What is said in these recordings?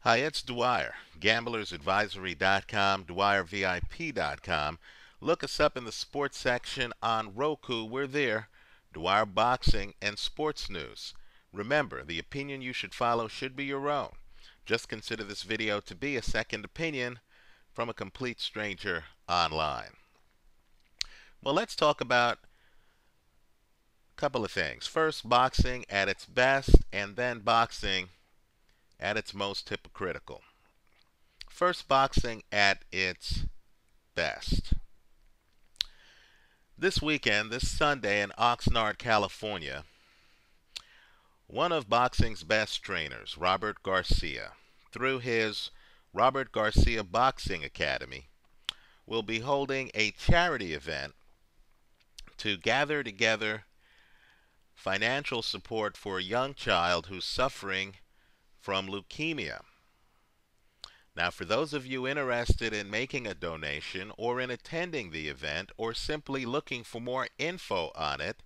Hi, it's Dwyer, gamblersadvisory.com, dwyervip.com. Look us up in the sports section on Roku. We're there. Dwyer Boxing and Sports News. Remember, the opinion you should follow should be your own. Just consider this video to be a second opinion from a complete stranger online. Well, let's talk about a couple of things. First, boxing at its best, and then boxing at its most hypocritical. First, boxing at its best. This weekend, this Sunday in Oxnard, California, one of boxing's best trainers, Robert Garcia, through his Robert Garcia Boxing Academy, will be holding a charity event to gather together financial support for a young child who's suffering from leukemia. Now, for those of you interested in making a donation or in attending the event or simply looking for more info on it,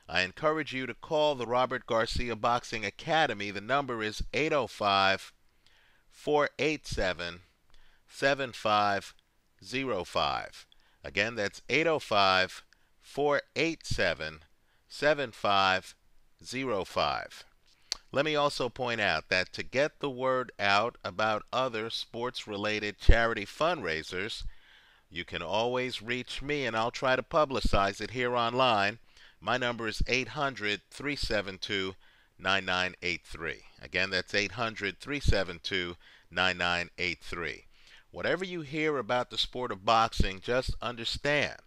I encourage you to call the Robert Garcia Boxing Academy. The number is 805-487-7505. Again, that's 805-487-7505. Let me also point out that to get the word out about other sports-related charity fundraisers, you can always reach me and I'll try to publicize it here online. My number is 800-372-9983. Again, that's 800-372-9983. Whatever you hear about the sport of boxing, just understand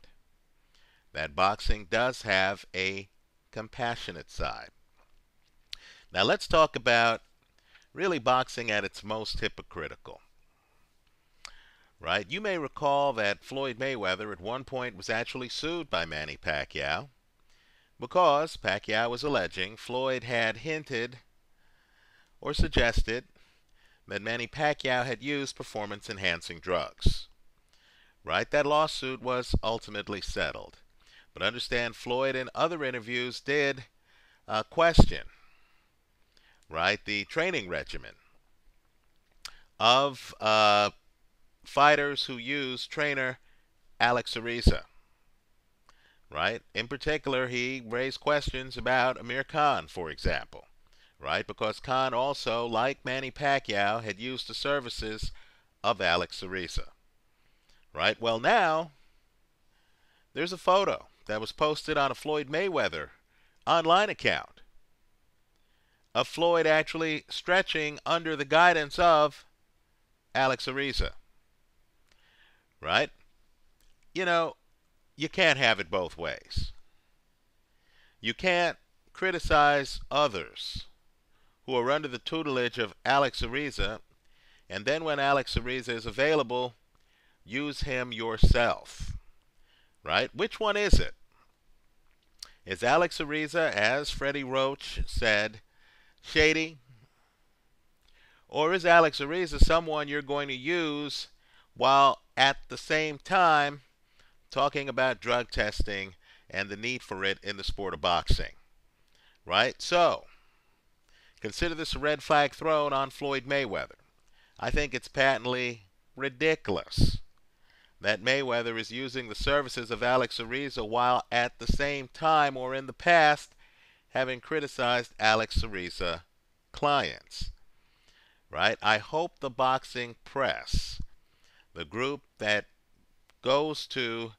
that boxing does have a compassionate side. Now let's talk about really boxing at its most hypocritical. Right? You may recall that Floyd Mayweather at one point was actually sued by Manny Pacquiao because Pacquiao was alleging Floyd had hinted or suggested that Manny Pacquiao had used performance-enhancing drugs. Right? That lawsuit was ultimately settled. But understand Floyd in other interviews did question the training regimen of fighters who use trainer Alex Ariza. Right? In particular, he raised questions about Amir Khan, for example. Right? Because Khan also, like Manny Pacquiao, had used the services of Alex Ariza. Right? Well, now, there's a photo that was posted on a Floyd Mayweather online account of Floyd actually stretching under the guidance of Alex Ariza. Right? You know, you can't have it both ways. You can't criticize others who are under the tutelage of Alex Ariza, and then when Alex Ariza is available, use him yourself. Right? Which one is it? Is Alex Ariza, as Freddie Roach said, shady? Or is Alex Ariza someone you're going to use while at the same time talking about drug testing and the need for it in the sport of boxing? Right? So, consider this a red flag thrown on Floyd Mayweather. I think it's patently ridiculous that Mayweather is using the services of Alex Ariza while at the same time or in the past having criticized Alex Ariza clients. Right? I hope the boxing press, the group that goes to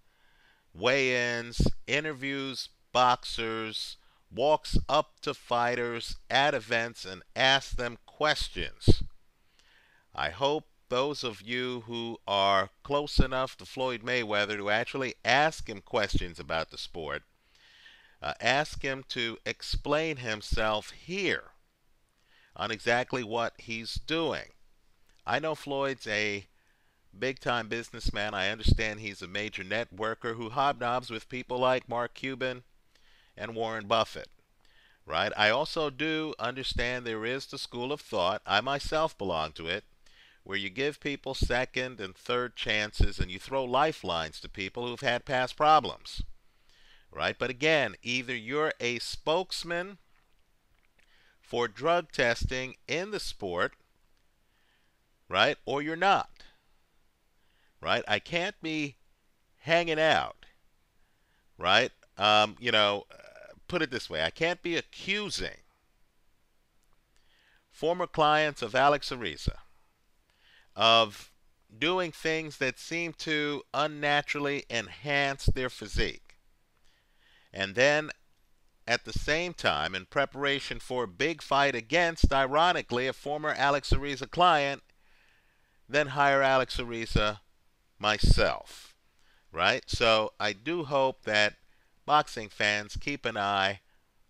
weigh-ins, interviews boxers, walks up to fighters at events and asks them questions. I hope those of you who are close enough to Floyd Mayweather to actually ask him questions about the sport, ask him to explain himself here on exactly what he's doing. I know Floyd's a big-time businessman. I understand he's a major networker who hobnobs with people like Mark Cuban and Warren Buffett. Right? I also do understand there is the school of thought, I myself belong to it, where you give people second and third chances and you throw lifelines to people who've had past problems. Right? But again, either you're a spokesman for drug testing in the sport, right? Or you're not, right? I can't be hanging out, right? Put it this way: I can't be accusing former clients of Alex Ariza of doing things that seem to unnaturally enhance their physique. And then at the same time, in preparation for a big fight against, ironically, a former Alex Ariza client, then hire Alex Ariza myself, right? So I do hope that boxing fans keep an eye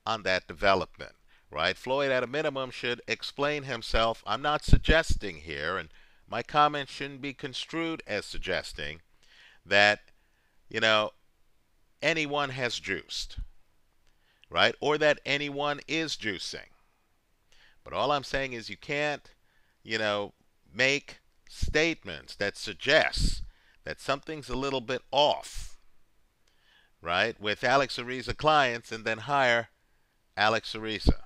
on that development, right? Floyd, at a minimum, should explain himself. I'm not suggesting here, and my comments shouldn't be construed as suggesting that, you know, anyone has juiced, right? Or that anyone is juicing. But all I'm saying is you can't, you know, make statements that suggest that something's a little bit off, right, with Alex Ariza clients and then hire Alex Ariza,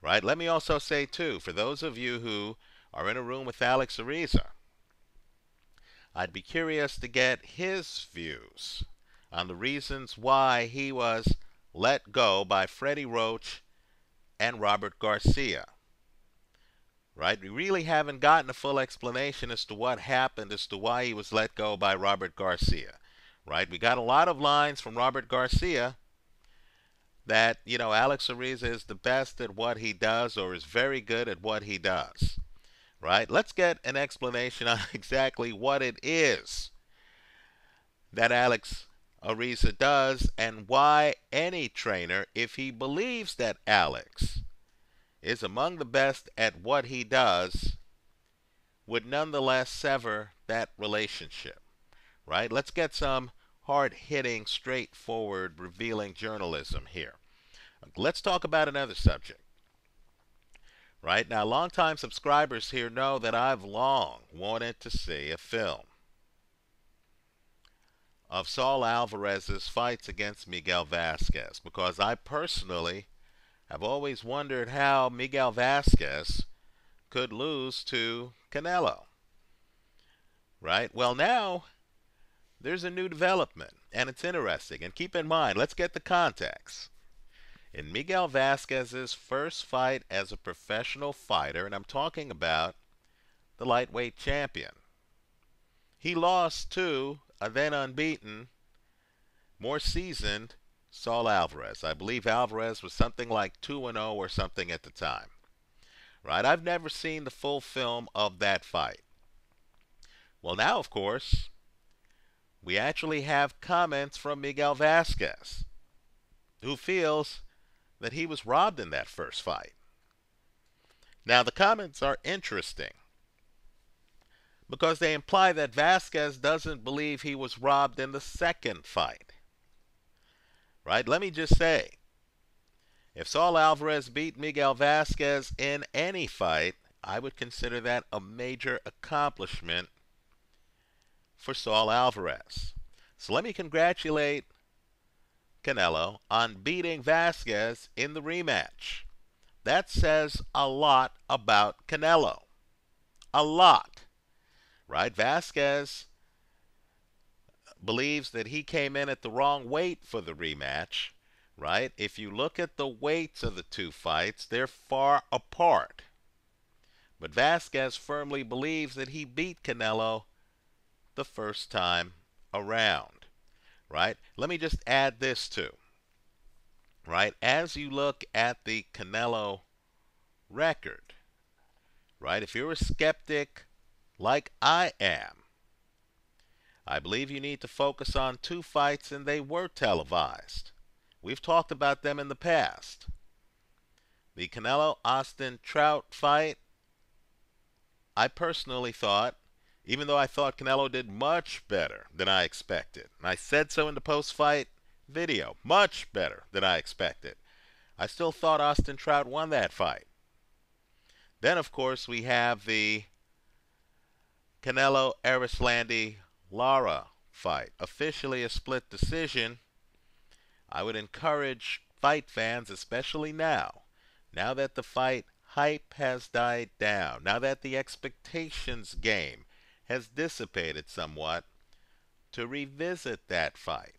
right? Let me also say, too, for those of you who are in a room with Alex Ariza, I'd be curious to get his views on the reasons why he was let go by Freddie Roach and Robert Garcia, right? We really haven't gotten a full explanation as to what happened, as to why he was let go by Robert Garcia, right? We got a lot of lines from Robert Garcia that, Alex Ariza is the best at what he does or is very good at what he does, right? Let's get an explanation on exactly what it is that Alex Ariza does and why any trainer, if he believes that Alex is among the best at what he does, would nonetheless sever that relationship, right? Let's get some hard-hitting, straightforward, revealing journalism here. Let's talk about another subject. Right now, longtime subscribers here know that I've long wanted to see a film of Saul Alvarez's fights against Miguel Vasquez, because I personally have always wondered how Miguel Vasquez could lose to Canelo. Right? Well, now there's a new development, and it's interesting. And keep in mind, let's get the context. In Miguel Vasquez's first fight as a professional fighter, and I'm talking about the lightweight champion, he lost to a then unbeaten, more seasoned Saul Alvarez. I believe Alvarez was something like 2-0 or something at the time. Right? I've never seen the full film of that fight. Well, now, of course, we actually have comments from Miguel Vasquez, who feels that he was robbed in that first fight. Now, the comments are interesting because they imply that Vasquez doesn't believe he was robbed in the second fight. Right? Let me just say, if Saul Alvarez beat Miguel Vasquez in any fight, I would consider that a major accomplishment for Saul Alvarez. So let me congratulate Canelo on beating Vasquez in the rematch. That says a lot about Canelo. A lot. Right? Vasquez believes that he came in at the wrong weight for the rematch. Right? If you look at the weights of the two fights, they're far apart. But Vasquez firmly believes that he beat Canelo the first time around. Right? Let me just add this too. Right? As you look at the Canelo record, right? If you're a skeptic like I am, I believe you need to focus on two fights, and they were televised. We've talked about them in the past. The Canelo-Austin Trout fight, I personally thought, even though I thought Canelo did much better than I expected, and I said so in the post-fight video, much better than I expected, I still thought Austin Trout won that fight. Then, of course, we have the Canelo-Erislandy Lara fight, officially a split decision. I would encourage fight fans, especially now that the fight hype has died down, now that the expectations game has dissipated somewhat, to revisit that fight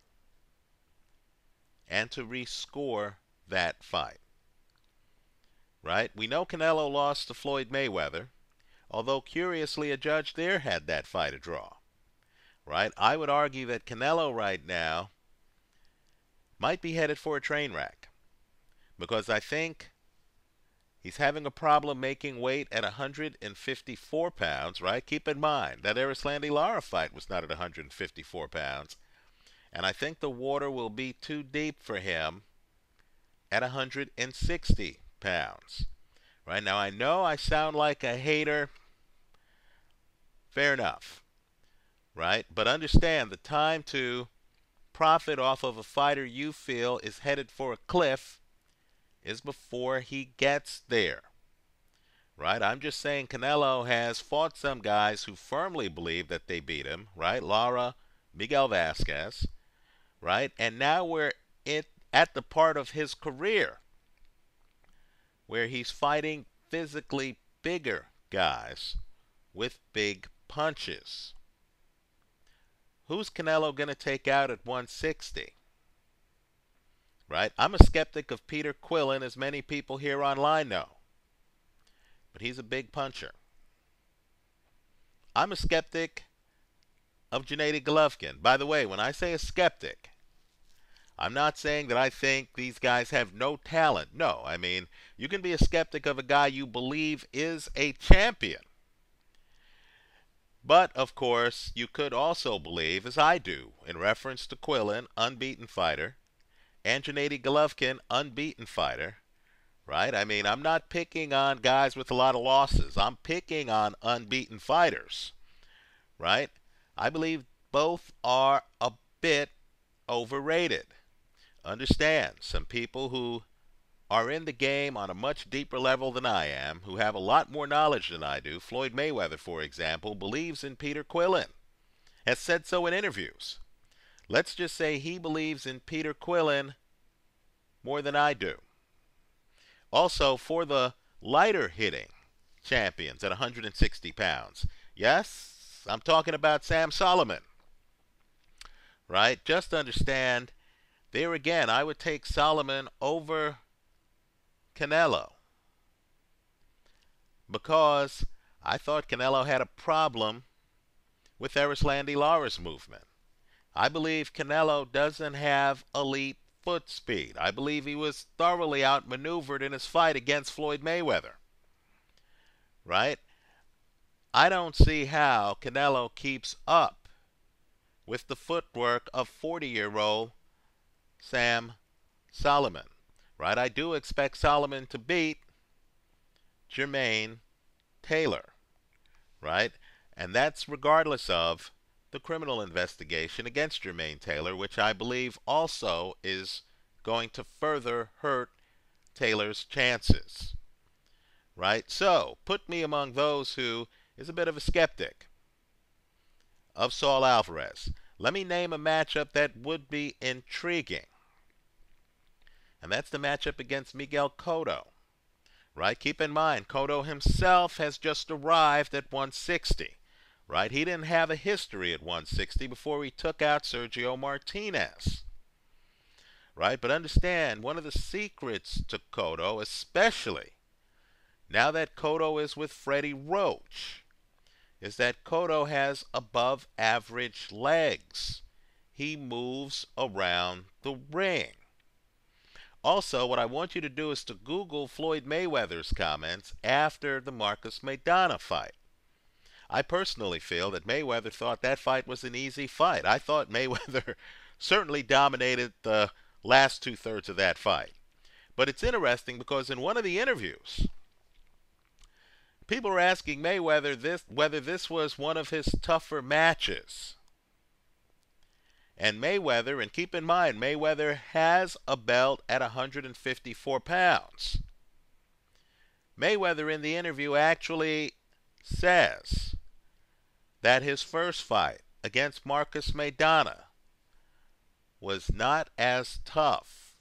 and to rescore that fight. Right? We know Canelo lost to Floyd Mayweather, although curiously a judge there had that fight a draw. Right? I would argue that Canelo right now might be headed for a train wreck, because I think he's having a problem making weight at 154 pounds, right? Keep in mind that Ariza Lara fight was not at 154 pounds. And I think the water will be too deep for him at 160 pounds. Right now, I know I sound like a hater. Fair enough. Right? But understand, the time to profit off of a fighter you feel is headed for a cliff is before he gets there. Right? I'm just saying Canelo has fought some guys who firmly believe that they beat him. Right? Lara, Miguel Vasquez. Right? And now we're at the part of his career where he's fighting physically bigger guys with big punches. Who's Canelo going to take out at 160? Right? I'm a skeptic of Peter Quillin, as many people here online know. But he's a big puncher. I'm a skeptic of Gennady Golovkin. By the way, when I say a skeptic, I'm not saying that I think these guys have no talent. No, I mean, you can be a skeptic of a guy you believe is a champion. But, of course, you could also believe, as I do, in reference to Quillin, unbeaten fighter, and Gennady Golovkin, unbeaten fighter, right? I mean, I'm not picking on guys with a lot of losses. I'm picking on unbeaten fighters, right? I believe both are a bit overrated. Understand, some people who are in the game on a much deeper level than I am, who have a lot more knowledge than I do, Floyd Mayweather, for example, believes in Peter Quillin, has said so in interviews. Let's just say he believes in Peter Quillin more than I do. Also, for the lighter hitting champions at 160 pounds, yes, I'm talking about Sam Solomon, right? Just understand, there again, I would take Solomon over Canelo, because I thought Canelo had a problem with Ariza Lara's movement. I believe Canelo doesn't have elite foot speed. I believe he was thoroughly outmaneuvered in his fight against Floyd Mayweather. Right? I don't see how Canelo keeps up with the footwork of 40-year-old Sam Solomon. Right? I do expect Solomon to beat Jermaine Taylor. Right? And that's regardless of the criminal investigation against Jermaine Taylor, which I believe also is going to further hurt Taylor's chances. Right? So, put me among those who is a bit of a skeptic of Saul Alvarez. Let me name a matchup that would be intriguing. And that's the matchup against Miguel Cotto. Right? Keep in mind, Cotto himself has just arrived at 160. Right? He didn't have a history at 160 before he took out Sergio Martinez. Right? But understand, one of the secrets to Cotto, especially now that Cotto is with Freddie Roach, is that Cotto has above average legs. He moves around the ring. Also, what I want you to do is to Google Floyd Mayweather's comments after the Marcus Maidana fight. I personally feel that Mayweather thought that fight was an easy fight. I thought Mayweather certainly dominated the last two-thirds of that fight. But it's interesting because in one of the interviews, people were asking Mayweather whether this was one of his tougher matches. And Mayweather, and keep in mind, Mayweather has a belt at 154 pounds. Mayweather in the interview actually says that his first fight against Marcus Maidana was not as tough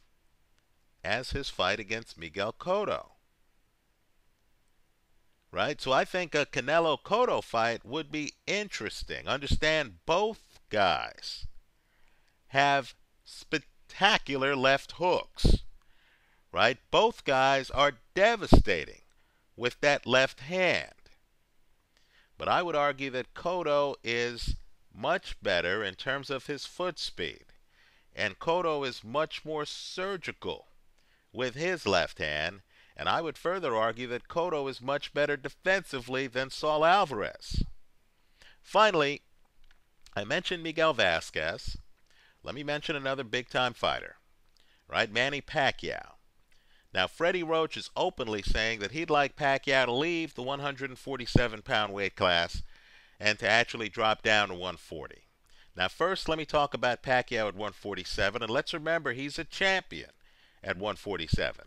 as his fight against Miguel Cotto. right? So I think a Canelo-Cotto fight would be interesting. Understand, both guys have spectacular left hooks, right? Both guys are devastating with that left hand. But I would argue that Cotto is much better in terms of his foot speed. And Cotto is much more surgical with his left hand. And I would further argue that Cotto is much better defensively than Saul Alvarez. Finally, I mentioned Miguel Vasquez. Let me mention another big-time fighter, right? Manny Pacquiao. Now, Freddie Roach is openly saying that he'd like Pacquiao to leave the 147-pound weight class and to actually drop down to 140. Now, first, let me talk about Pacquiao at 147, and let's remember he's a champion at 147.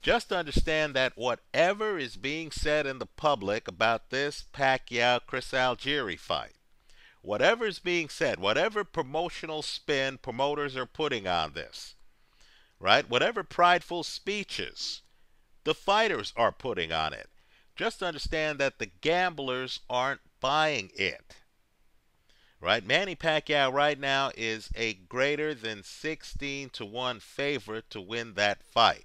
Just understand that whatever is being said in the public about this Pacquiao-Chris Algieri fight, whatever is being said, whatever promotional spin promoters are putting on this, right? Whatever prideful speeches the fighters are putting on it, just understand that the gamblers aren't buying it, right? Manny Pacquiao right now is a greater than 16-1 favorite to win that fight,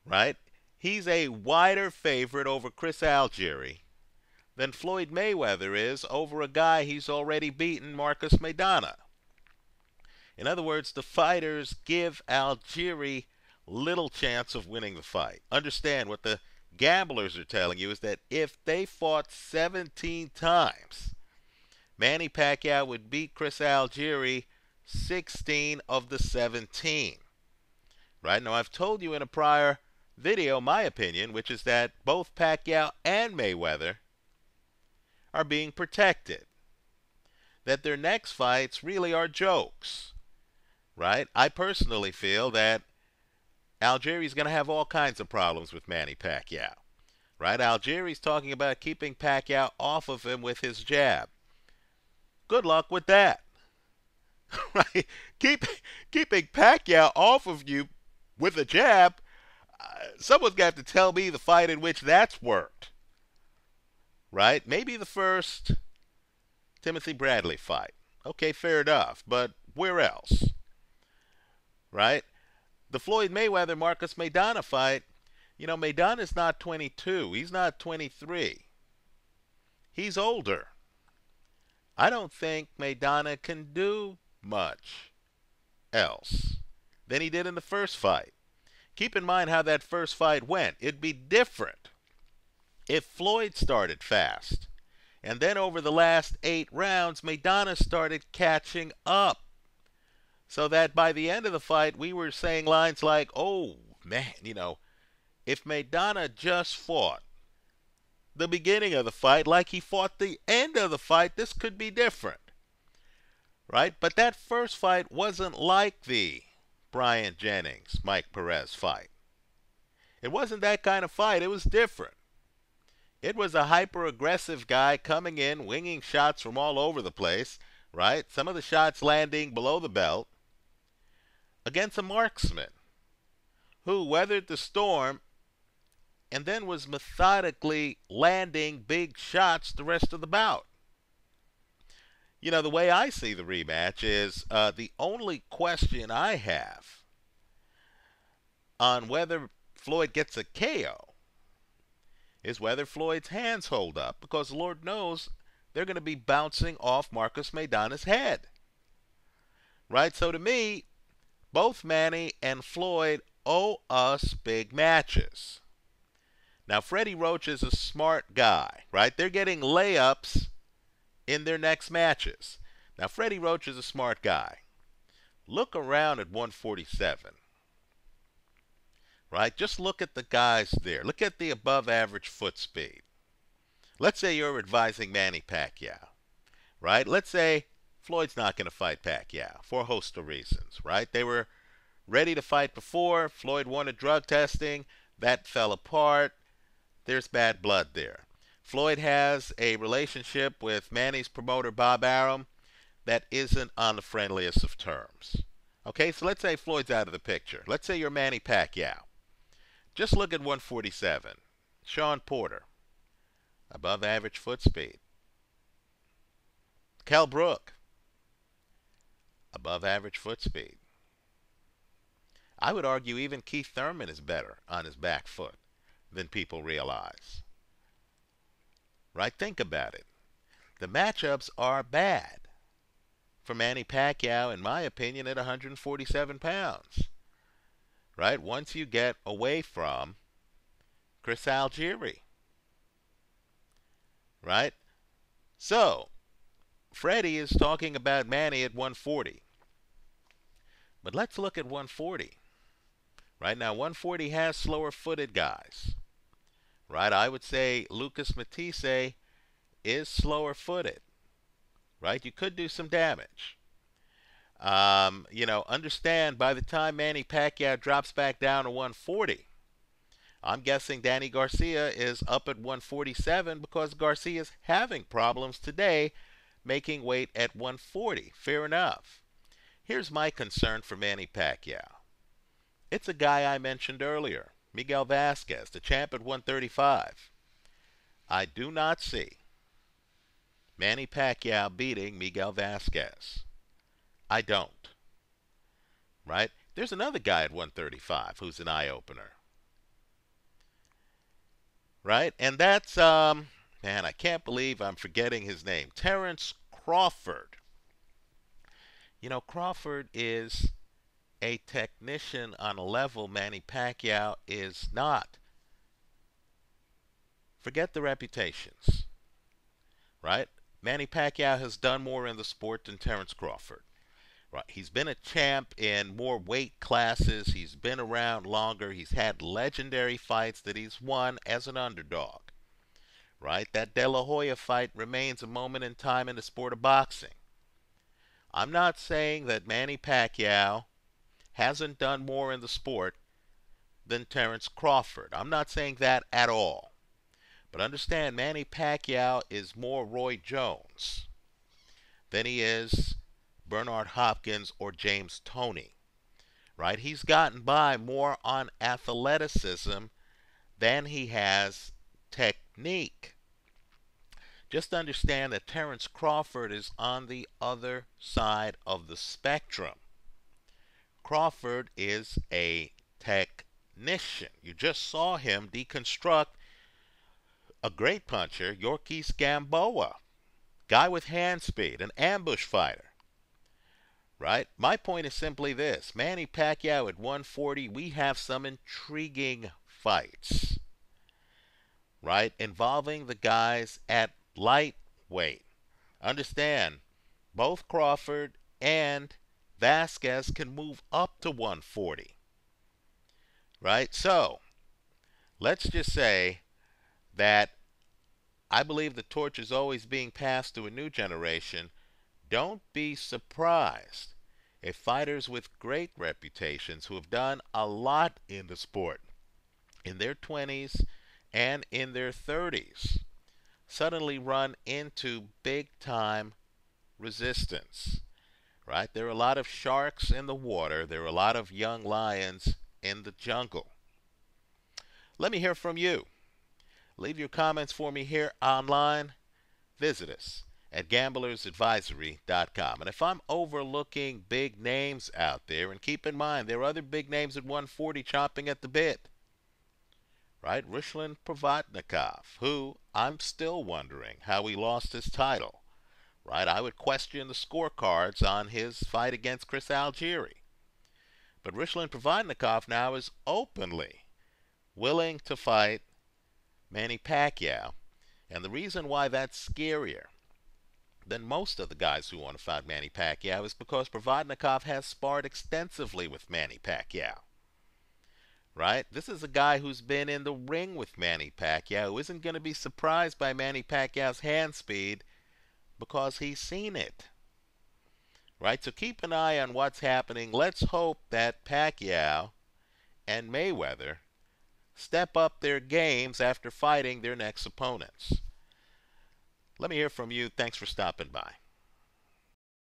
right? He's a wider favorite over Chris Algieri than Floyd Mayweather is over a guy he's already beaten, Marcus Maidana. In other words, the fighters give Algieri little chance of winning the fight. Understand, what the gamblers are telling you is that if they fought 17 times, Manny Pacquiao would beat Chris Algieri 16 of the 17. Right? Now, I've told you in a prior video my opinion, which is that both Pacquiao and Mayweather are being protected. That their next fights really are jokes. Right? I personally feel that Algieri's going to have all kinds of problems with Manny Pacquiao. Right? Algieri's talking about keeping Pacquiao off of him with his jab. Good luck with that. Right? Keeping Pacquiao off of you with a jab, someone's got to tell me the fight in which that's worked. Right? Maybe the first Timothy Bradley fight. Okay, fair enough. But where else? Right? The Floyd Mayweather Marcus Maidana fight, you know, Maidana's not 22. He's not 23. He's older. I don't think Maidana can do much else than he did in the first fight. Keep in mind how that first fight went. It'd be different if Floyd started fast. And then over the last 8 rounds, Maidana started catching up. So that by the end of the fight, we were saying lines like, oh, man, you know, if Maidana just fought the beginning of the fight like he fought the end of the fight, this could be different. Right? But that first fight wasn't like the Brian Jennings, Mike Perez fight. It wasn't that kind of fight. It was different. It was a hyper-aggressive guy coming in, winging shots from all over the place, right? Some of the shots landing below the belt, against a marksman who weathered the storm and then was methodically landing big shots the rest of the bout. You know, the way I see the rematch is the only question I have on whether Floyd gets a KO is whether Floyd's hands hold up, because Lord knows they're going to be bouncing off Marcus Maidana's head. Right? So to me, both Manny and Floyd owe us big matches. Now, Freddie Roach is a smart guy, right? They're getting layups in their next matches. Now, Freddie Roach is a smart guy. Look around at 147. Right? Just look at the guys there. Look at the above-average foot speed. Let's say you're advising Manny Pacquiao. Right? Let's say Floyd's not going to fight Pacquiao for a host of reasons. Right? They were ready to fight before. Floyd wanted drug testing. That fell apart. There's bad blood there. Floyd has a relationship with Manny's promoter, Bob Arum, that isn't on the friendliest of terms. Okay, so let's say Floyd's out of the picture. Let's say you're Manny Pacquiao. Just look at 147. Sean Porter, above average foot speed. Kell Brook, above average foot speed. I would argue even Keith Thurman is better on his back foot than people realize. Right? Think about it. The matchups are bad for Manny Pacquiao, in my opinion, at 147 pounds. Right? Once you get away from Chris Algieri. Right? So, Freddie is talking about Manny at 140. But let's look at 140. Right now, 140 has slower footed guys. Right? I would say Lucas Matisse is slower footed. Right? You could do some damage. Understand by the time Manny Pacquiao drops back down to 140, I'm guessing Danny Garcia is up at 147 because Garcia's having problems today making weight at 140. Fair enough. Here's my concern for Manny Pacquiao. It's a guy I mentioned earlier, Miguel Vasquez, the champ at 135. I do not see Manny Pacquiao beating Miguel Vasquez. I don't. Right? There's another guy at 135 who's an eye-opener. Right? And that's, man, I can't believe I'm forgetting his name. Terrence Crawford. You know, Crawford is a technician on a level Manny Pacquiao is not. Forget the reputations. Right? Manny Pacquiao has done more in the sport than Terrence Crawford. Right? He's been a champ in more weight classes. He's been around longer. He's had legendary fights that he's won as an underdog. Right? That De La Hoya fight remains a moment in time in the sport of boxing. I'm not saying that Manny Pacquiao hasn't done more in the sport than Terrence Crawford. I'm not saying that at all. But understand, Manny Pacquiao is more Roy Jones than he is Bernard Hopkins or James Toney. Right? He's gotten by more on athleticism than he has technique. Just understand that Terrence Crawford is on the other side of the spectrum. Crawford is a technician. You just saw him deconstruct a great puncher, Yorkis Gamboa. Guy with hand speed, an ambush fighter. Right? My point is simply this. Manny Pacquiao at 140, we have some intriguing fights. Right? Involving the guys at lightweight. Understand, both Crawford and Vasquez can move up to 140. Right? So, let's just say that I believe the torch is always being passed to a new generation. Don't be surprised if fighters with great reputations who have done a lot in the sport in their 20s and in their 30s suddenly run into big-time resistance. Right? There are a lot of sharks in the water. There are a lot of young lions in the jungle. Let me hear from you. Leave your comments for me here online. Visit us at gamblersadvisory.com. And if I'm overlooking big names out there, and keep in mind there are other big names at 140 chomping at the bit. Right? Ruslan Provodnikov, who I'm still wondering how he lost his title. Right? I would question the scorecards on his fight against Chris Algieri. But Ruslan Provodnikov now is openly willing to fight Manny Pacquiao. And the reason why that's scarier than most of the guys who want to fight Manny Pacquiao is because Provodnikov has sparred extensively with Manny Pacquiao. Right? This is a guy who's been in the ring with Manny Pacquiao, who isn't going to be surprised by Manny Pacquiao's hand speed because he's seen it. Right? So keep an eye on what's happening. Let's hope that Pacquiao and Mayweather step up their games after fighting their next opponents. Let me hear from you. Thanks for stopping by.